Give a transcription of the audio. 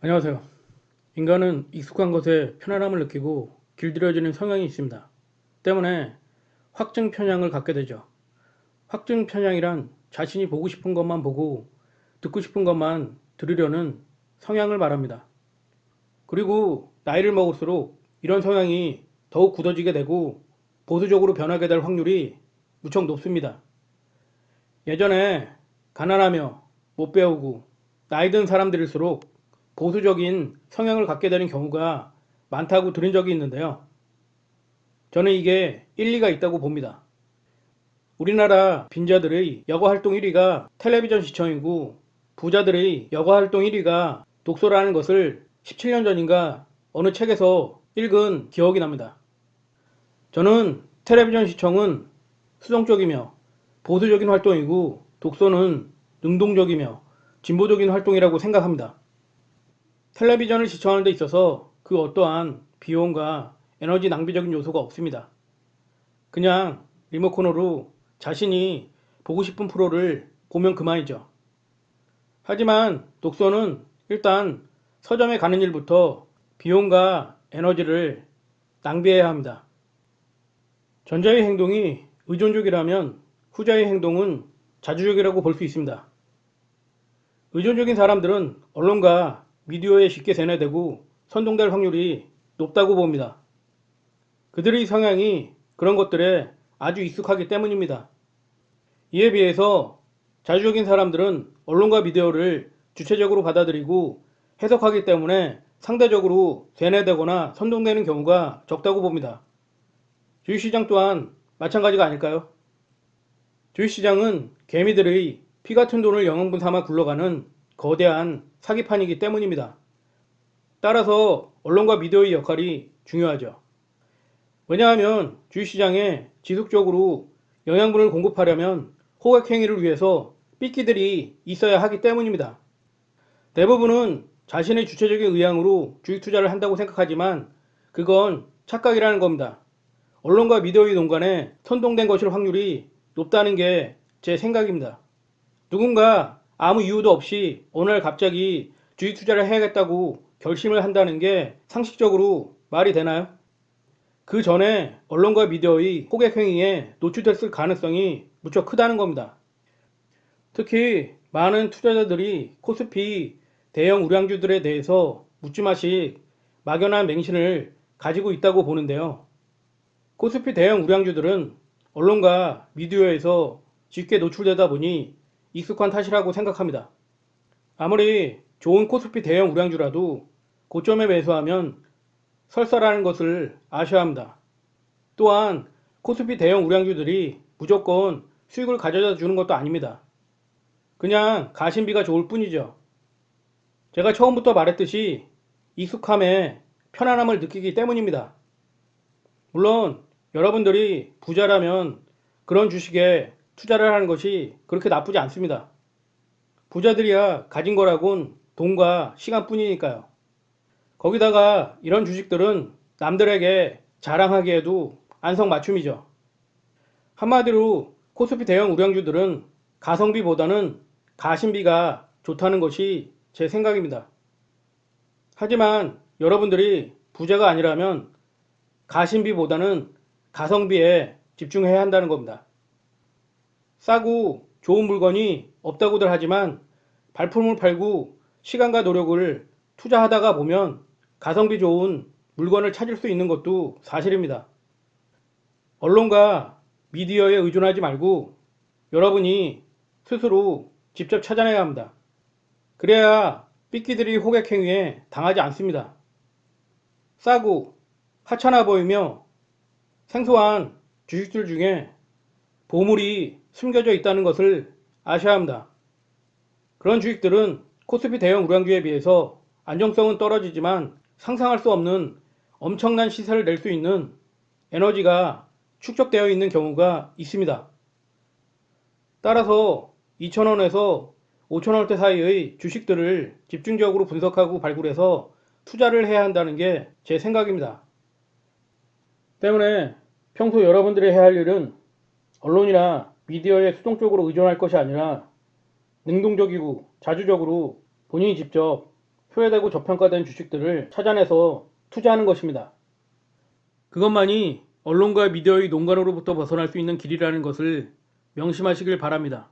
안녕하세요. 인간은 익숙한 것에 편안함을 느끼고 길들여지는 성향이 있습니다. 때문에 확증 편향을 갖게 되죠. 확증 편향이란 자신이 보고 싶은 것만 보고 듣고 싶은 것만 들으려는 성향을 말합니다. 그리고 나이를 먹을수록 이런 성향이 더욱 굳어지게 되고 보수적으로 변하게 될 확률이 무척 높습니다. 예전에 가난하며 못 배우고 나이 든 사람들일수록 보수적인 성향을 갖게 되는 경우가 많다고 들은 적이 있는데요. 저는 이게 일리가 있다고 봅니다. 우리나라 빈자들의 여가 활동 1위가 텔레비전 시청이고 부자들의 여가 활동 1위가 독서라는 것을 17년 전인가 어느 책에서 읽은 기억이 납니다. 저는 텔레비전 시청은 수동적이며 보수적인 활동이고 독서는 능동적이며 진보적인 활동이라고 생각합니다. 텔레비전을 시청하는 데 있어서 그 어떠한 비용과 에너지 낭비적인 요소가 없습니다. 그냥 리모컨으로 자신이 보고 싶은 프로를 보면 그만이죠. 하지만 독서는 일단 서점에 가는 일부터 비용과 에너지를 낭비해야 합니다. 전자의 행동이 의존적이라면 후자의 행동은 자주적이라고 볼 수 있습니다. 의존적인 사람들은 언론과 미디어에 쉽게 세뇌되고 선동될 확률이 높다고 봅니다. 그들의 성향이 그런 것들에 아주 익숙하기 때문입니다. 이에 비해서 자주적인 사람들은 언론과 미디어를 주체적으로 받아들이고 해석하기 때문에 상대적으로 세뇌되거나 선동되는 경우가 적다고 봅니다. 주식시장 또한 마찬가지가 아닐까요? 주식시장은 개미들의 피 같은 돈을 영양분 삼아 굴러가는 거대한 사기판이기 때문입니다. 따라서 언론과 미디어의 역할이 중요하죠. 왜냐하면 주식시장에 지속적으로 영양분을 공급하려면 호객행위를 위해서 삐끼들이 있어야 하기 때문입니다. 대부분은 자신의 주체적인 의향으로 주식 투자를 한다고 생각하지만 그건 착각이라는 겁니다. 언론과 미디어의 농간에 선동된 것일 확률이 높다는 게 제 생각입니다. 누군가 아무 이유도 없이 어느 날 갑자기 주식 투자를 해야겠다고 결심을 한다는 게 상식적으로 말이 되나요? 그 전에 언론과 미디어의 호객 행위에 노출됐을 가능성이 무척 크다는 겁니다. 특히 많은 투자자들이 코스피 대형 우량주들에 대해서 묻지마식 막연한 맹신을 가지고 있다고 보는데요. 코스피 대형 우량주들은 언론과 미디어에서 쉽게 노출되다 보니 익숙한 탓이라고 생각합니다. 아무리 좋은 코스피 대형 우량주라도 고점에 매수하면 설사라는 것을 아셔야 합니다. 또한 코스피 대형 우량주들이 무조건 수익을 가져다 주는 것도 아닙니다. 그냥 가심비가 좋을 뿐이죠. 제가 처음부터 말했듯이 익숙함에 편안함을 느끼기 때문입니다. 물론 여러분들이 부자라면 그런 주식에 투자를 하는 것이 그렇게 나쁘지 않습니다. 부자들이야 가진 거라곤 돈과 시간뿐이니까요. 거기다가 이런 주식들은 남들에게 자랑하기에도 안성맞춤이죠. 한마디로 코스피 대형 우량주들은 가성비보다는 가심비가 좋다는 것이 제 생각입니다. 하지만 여러분들이 부자가 아니라면 가심비보다는 가성비에 집중해야 한다는 겁니다. 싸고 좋은 물건이 없다고들 하지만 발품을 팔고 시간과 노력을 투자하다가 보면 가성비 좋은 물건을 찾을 수 있는 것도 사실입니다. 언론과 미디어에 의존하지 말고 여러분이 스스로 직접 찾아내야 합니다. 그래야 삐끼들이 호객 행위에 당하지 않습니다. 싸고 하찮아 보이며 생소한 주식들 중에 보물이 숨겨져 있다는 것을 아셔야 합니다. 그런 주식들은 코스피 대형 우량주에 비해서 안정성은 떨어지지만 상상할 수 없는 엄청난 시세를 낼 수 있는 에너지가 축적되어 있는 경우가 있습니다. 따라서 2,000원에서 5,000원대 사이의 주식들을 집중적으로 분석하고 발굴해서 투자를 해야 한다는 게 제 생각입니다. 때문에 평소 여러분들이 해야 할 일은 언론이나 미디어에 수동적으로 의존할 것이 아니라 능동적이고 자주적으로 본인이 직접 소외되고 저평가된 주식들을 찾아내서 투자하는 것입니다. 그것만이 언론과 미디어의 농간으로부터 벗어날 수 있는 길이라는 것을 명심하시길 바랍니다.